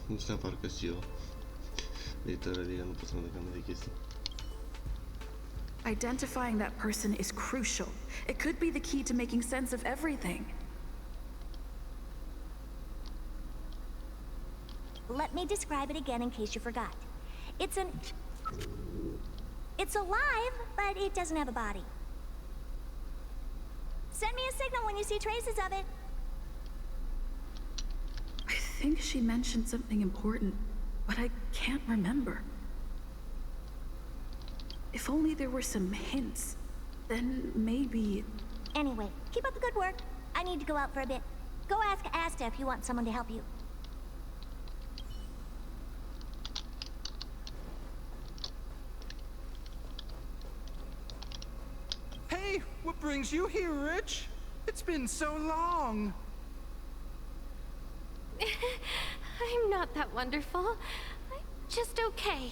Una parcă și eu. Literally, nu pot să mă duc de chestii. Identifying that person is crucial. It could be the key to making sense of everything. Let me describe it again in case you forgot. It's alive, but it doesn't have a body. Send me a signal when you see traces of it. I think she mentioned something important, but I can't remember. If only there were some hints, then maybe... Anyway, keep up the good work. I need to go out for a bit. Go ask Asta if you want someone to help you. Hey, what brings you here, Rich? It's been so long. I'm not that wonderful. I'm just okay.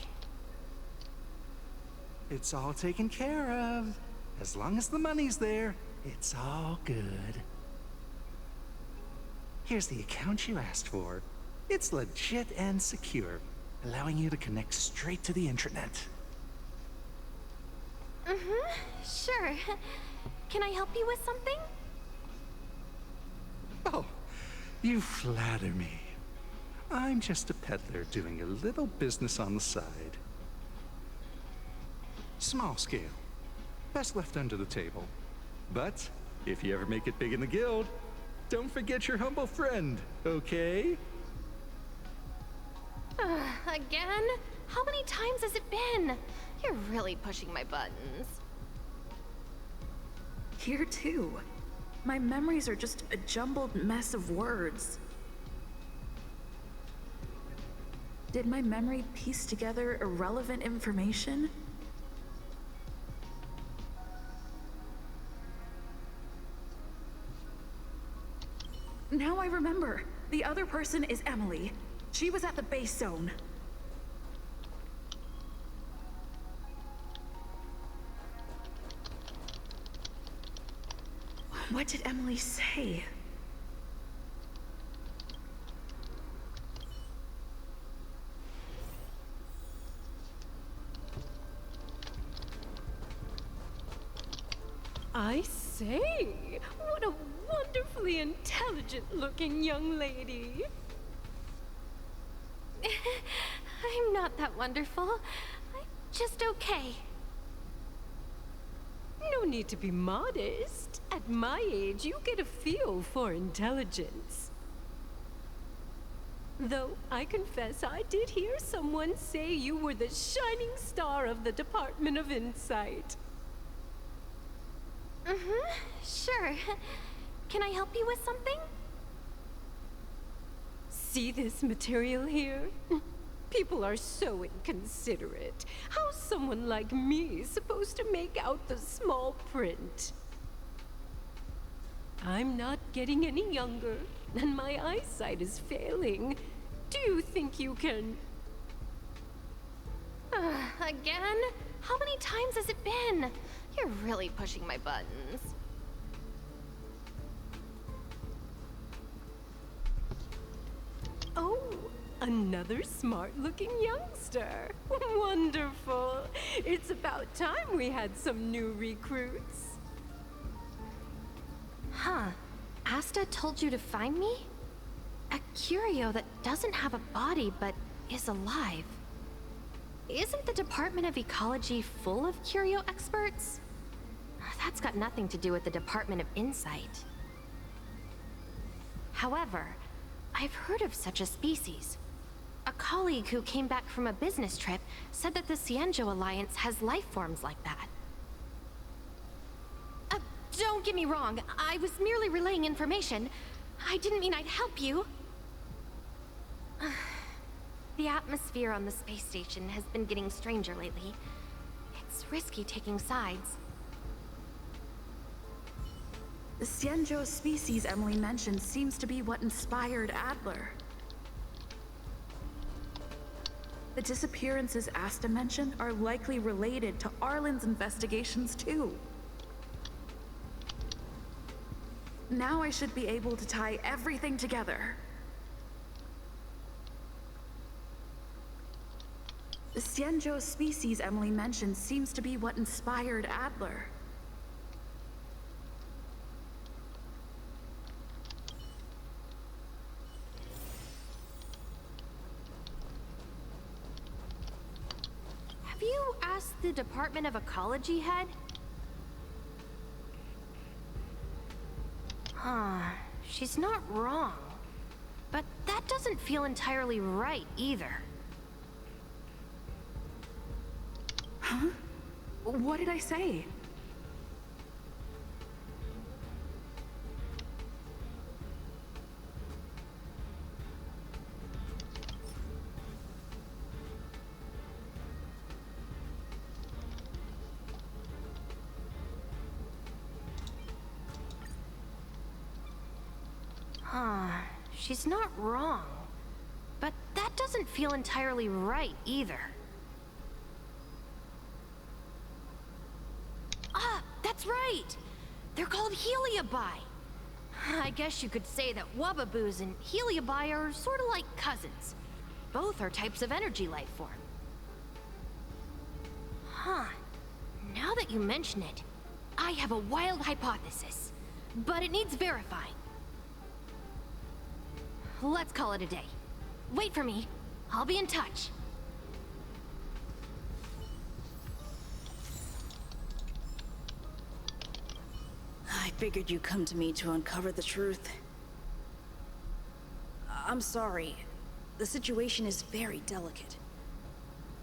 It's all taken care of. As long as the money's there, it's all good. Here's the account you asked for. It's legit and secure, allowing you to connect straight to the intranet. Sure. Can I help you with something? Oh, you flatter me. I'm just a peddler doing a little business on the side. Small scale. Best left under the table. But if you ever make it big in the guild, don't forget your humble friend, okay? Again? How many times has it been? You're really pushing my buttons. Here too. My memories are just a jumbled mess of words. Did my memory piece together irrelevant information? Now I remember. The other person is Emily. She was at the base zone. What did Emily say? I say, what a wonderfully intelligent-looking young lady. I'm not that wonderful. I'm just okay. No need to be modest. At my age, you get a feel for intelligence. Though I confess I did hear someone say you were the shining star of the Department of Insight. Sure. Can I help you with something? See this material here? People are so inconsiderate. How's someone like me supposed to make out the small print? I'm not getting any younger, and my eyesight is failing. Do you think you can... Again? How many times has it been? You're really pushing my buttons. Oh, another smart-looking youngster. Wonderful. It's about time we had some new recruits. Huh. Asta told you to find me? A curio that doesn't have a body but is alive. Isn't the Department of Ecology full of curio experts? That's got nothing to do with the Department of Insight. However, I've heard of such a species. A colleague who came back from a business trip said that the Cienjo Alliance has life forms like that. Don't get me wrong, I was merely relaying information. I didn't mean I'd help you. The atmosphere on the space station has been getting stranger lately. It's risky taking sides. The Cienjo species Emily mentioned seems to be what inspired Adler. The disappearances Asta mentioned are likely related to Arlen's investigations too. Now I should be able to tie everything together. The Xianzhou species Emily mentioned seems to be what inspired Adler. Have you asked the Department of Ecology head? Huh, she's not wrong. But that doesn't feel entirely right either. Huh? What did I say? Huh, she's not wrong. But that doesn't feel entirely right either. Ah, that's right! They're called Heliobi. I guess you could say that Wubbaboos and Heliobi are sort of like cousins. Both are types of energy life form. Huh. Now that you mention it, I have a wild hypothesis, but it needs verifying. Let's call it a day. Wait for me. I'll be in touch. I figured you'd come to me to uncover the truth. I'm sorry. The situation is very delicate.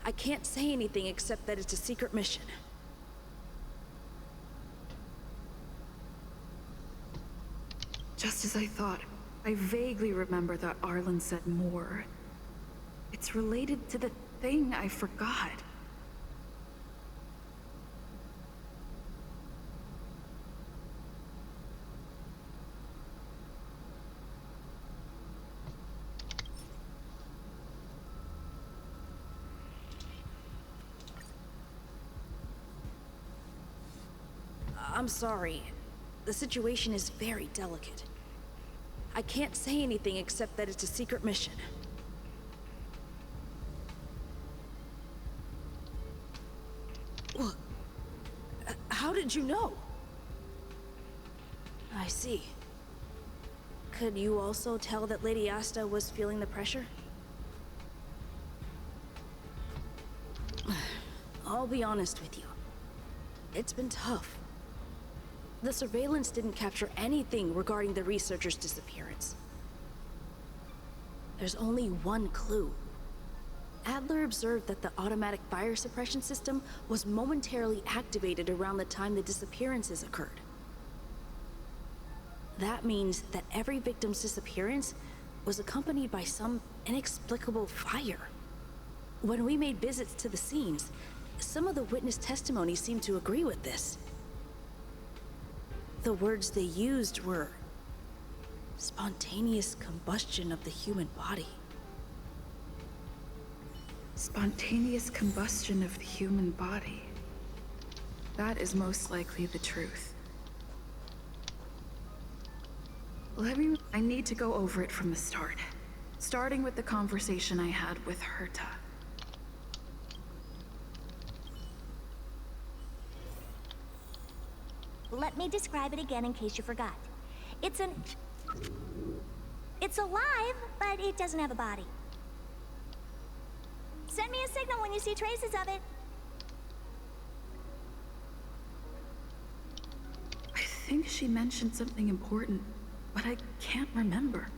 I can't say anything except that it's a secret mission. Just as I thought. I vaguely remember that Arlen said more. It's related to the thing I forgot. I'm sorry. The situation is very delicate. I can't say anything except that it's a secret mission. How did you know? I see. Could you also tell that Lady Asta was feeling the pressure? I'll be honest with you. It's been tough. The surveillance didn't capture anything regarding the researcher's disappearance. There's only one clue. Adler observed that the automatic fire suppression system was momentarily activated around the time the disappearances occurred. That means that every victim's disappearance was accompanied by some inexplicable fire. When we made visits to the scenes, some of the witness testimony seemed to agree with this. The words they used were spontaneous combustion of the human body. Spontaneous combustion of the human body. That is most likely the truth. I need to go over it from the start. Starting with the conversation I had with Herta. Let me describe it again in case you forgot. It's alive, but it doesn't have a body. Send me a signal when you see traces of it. I think she mentioned something important, but I can't remember.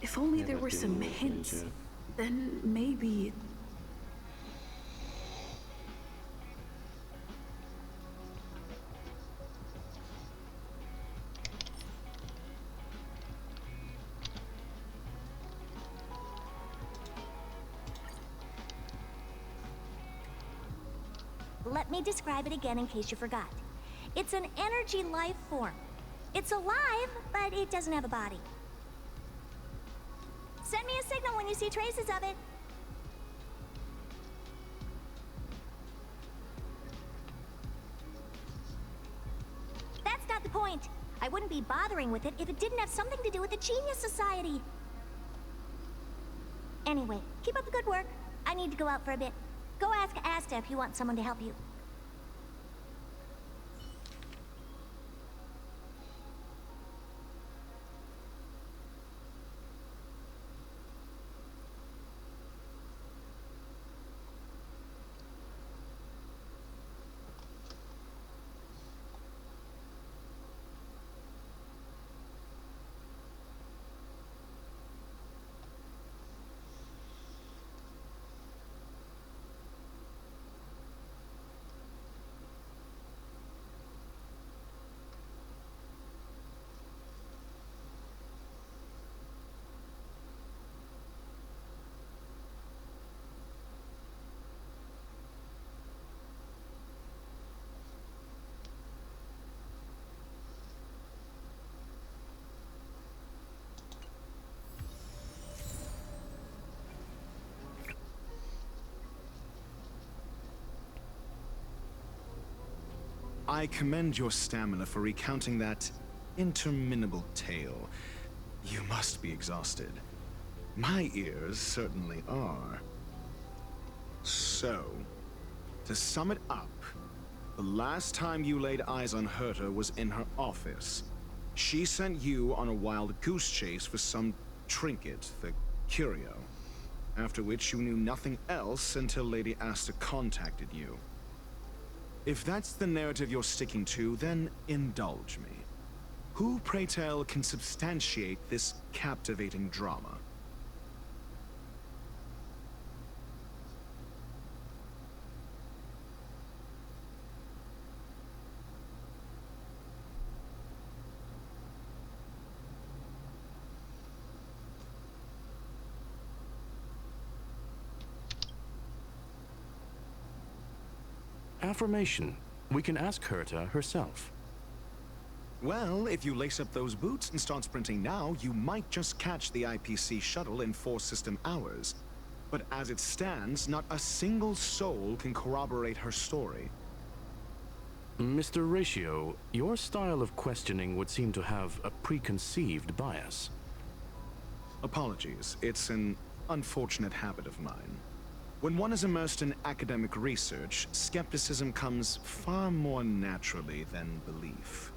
If only there were some hints, then maybe... Let me describe it again in case you forgot. It's an energy life form. It's alive, but it doesn't have a body. Send me a signal when you see traces of it. That's not the point. I wouldn't be bothering with it if it didn't have something to do with the Genius Society. Anyway, keep up the good work. I need to go out for a bit. Go ask Asta if you want someone to help you. I commend your stamina for recounting that interminable tale. You must be exhausted. My ears certainly are. So, to sum it up, the last time you laid eyes on Herta was in her office. She sent you on a wild goose chase for some trinket, the curio. After which you knew nothing else until Lady Asta contacted you. If that's the narrative you're sticking to, then indulge me. Who, pray tell, can substantiate this captivating drama? Affirmation. We can ask Herta herself. Well, if you lace up those boots and start sprinting now, you might just catch the IPC shuttle in 4 system hours. But as it stands, not a single soul can corroborate her story. Mr. Ratio, your style of questioning would seem to have a preconceived bias. Apologies, it's an unfortunate habit of mine. When one is immersed in academic research, skepticism comes far more naturally than belief.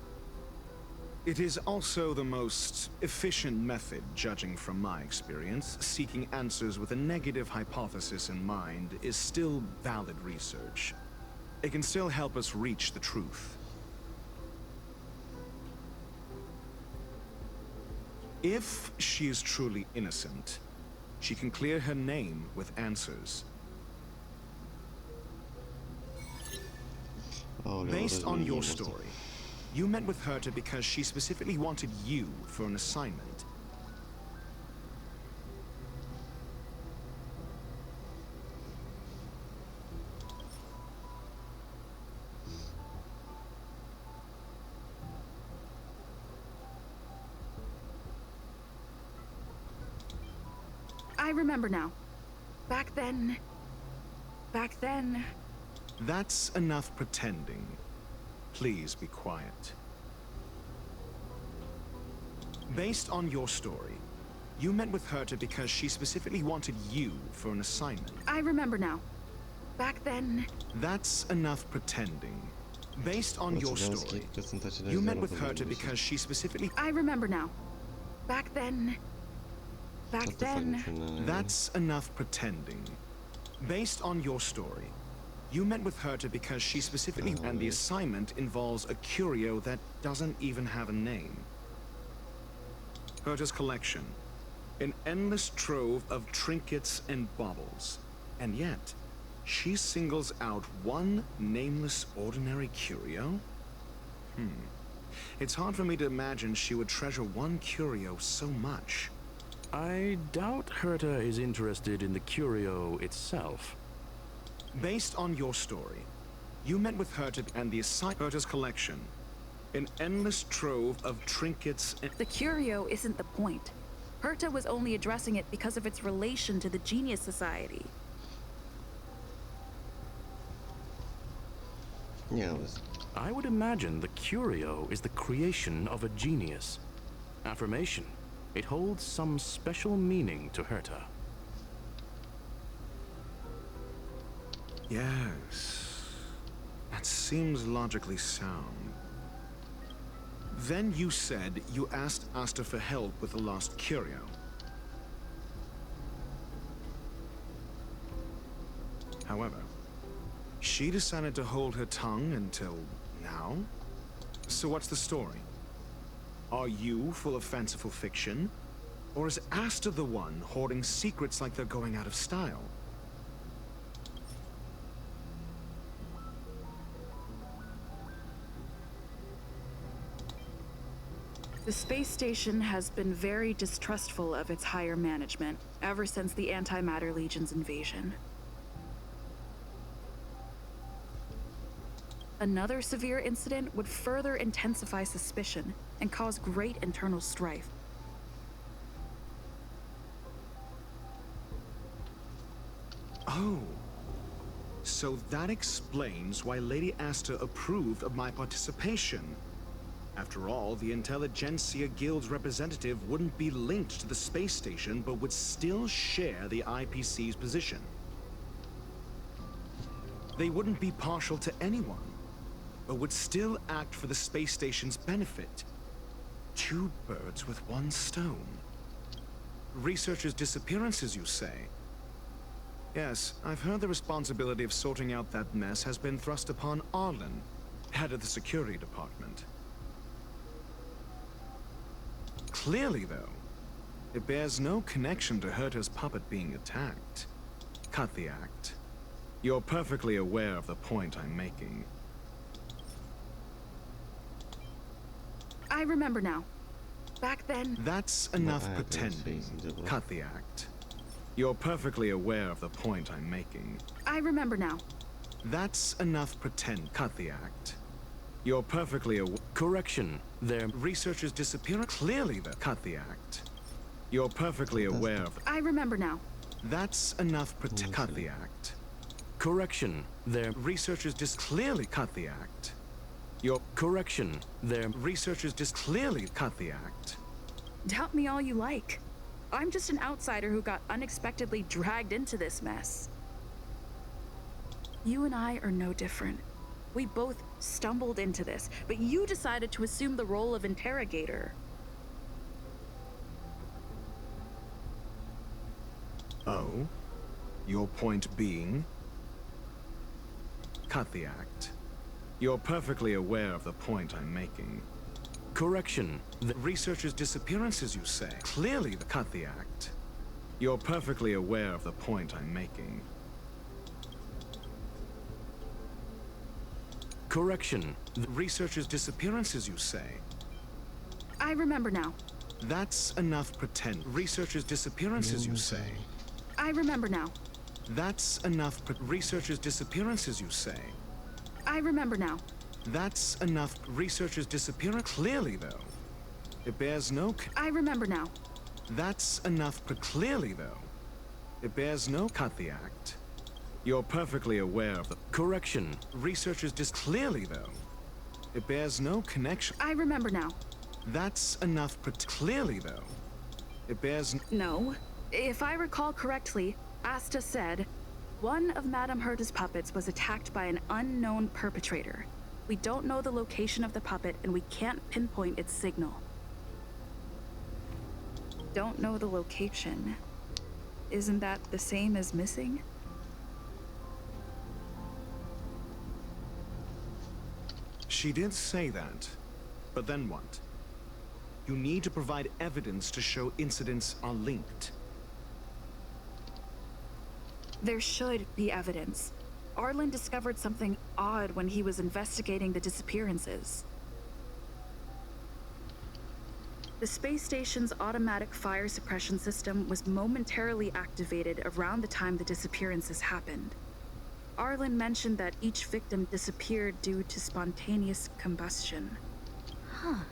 It is also the most efficient method, judging from my experience. Seeking answers with a negative hypothesis in mind is still valid research. It can still help us reach the truth. If she is truly innocent, she can clear her name with answers. Based on your story, you met with Herta because she specifically wanted you for an assignment. I remember now. Back then... That's enough pretending. Please be quiet. Based on your story, you met with Herta because she specifically wanted you for an assignment. I remember now. Back then... That's enough pretending. Based on your story, you met with Herta because she specifically... I remember now. Back then... That's enough pretending. Based on your story, you met with Herta because she specifically... And the assignment involves a curio that doesn't even have a name. Herta's collection. An endless trove of trinkets and baubles. And yet, she singles out one nameless ordinary curio? It's hard for me to imagine she would treasure one curio so much. I doubt Herta is interested in the curio itself. Based on your story, you met with Herta and the Herta's collection. An endless trove of trinkets and... The curio isn't the point. Herta was only addressing it because of its relation to the Genius Society. Yeah, I would imagine the curio is the creation of a genius. Affirmation. It holds some special meaning to Herta. Yes. That seems logically sound. Then you said you asked Asta for help with the lost curio. However, she decided to hold her tongue until now? So what's the story? Are you full of fanciful fiction? Or is Asta the one hoarding secrets like they're going out of style? The space station has been very distrustful of its higher management ever since the Antimatter Legion's invasion. Another severe incident would further intensify suspicion and cause great internal strife. Oh. So that explains why Lady Asta approved of my participation. After all, the Intelligentsia Guild's representative wouldn't be linked to the space station, but would still share the IPC's position. They wouldn't be partial to anyone, but would still act for the space station's benefit. Two birds with one stone. Researchers' disappearances, you say? Yes, I've heard the responsibility of sorting out that mess has been thrust upon Arlen, head of the security department. Clearly, though, it bears no connection to Herta's puppet being attacked. Cut the act. You're perfectly aware of the point I'm making. I remember now. Back then... That's enough I haven't pretending. seen it. Cut the act. You're perfectly aware of the point I'm making. I remember now. That's enough pretend. Cut the act. You're perfectly aware. Correction. There. Researchers disappear. Clearly, though. Cut the act. You're perfectly aware of. I remember now. That's enough pretend. Cut the act. Correction. There. Researchers clearly cut the act. Your Correction. There. researchers clearly cut the act. Doubt me all you like. I'm just an outsider who got unexpectedly dragged into this mess. You and I are no different. We both stumbled into this, but you decided to assume the role of interrogator. Oh? Your point being? Cut the act. You're perfectly aware of the point I'm making. Correction. Researchers' disappearances, you say? Clearly, cut the act. You're perfectly aware of the point I'm making. Correction. Researchers' disappearances, you say? I remember now. That's enough pretend. Researchers' disappearances, you say? I remember now. That's enough researchers' disappearances, you say? I remember now. That's enough researchers' disappearance. Clearly, though. It bears no I remember now. That's enough clearly, though. It bears no cut the act. You're perfectly aware of the Correction. researchers clearly, though. It bears no connection. I remember now. That's enough clearly, though. It bears No. If I recall correctly, Asta said, one of Madame Herta's puppets was attacked by an unknown perpetrator. We don't know the location of the puppet, and we can't pinpoint its signal. Don't know the location. Isn't that the same as missing? She did say that. But then what? You need to provide evidence to show incidents are linked. There should be evidence. Arlen discovered something odd when he was investigating the disappearances. The space station's automatic fire suppression system was momentarily activated around the time the disappearances happened. Arlen mentioned that each victim disappeared due to spontaneous combustion. Huh.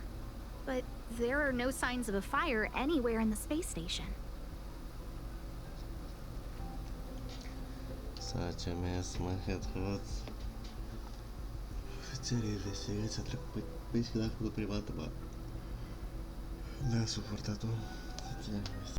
But there are no signs of a fire anywhere in the space station. Such a mess, my head hurts. Seriously, sigați a trecut pe și dacă nu prima dată, le-a suportat-o.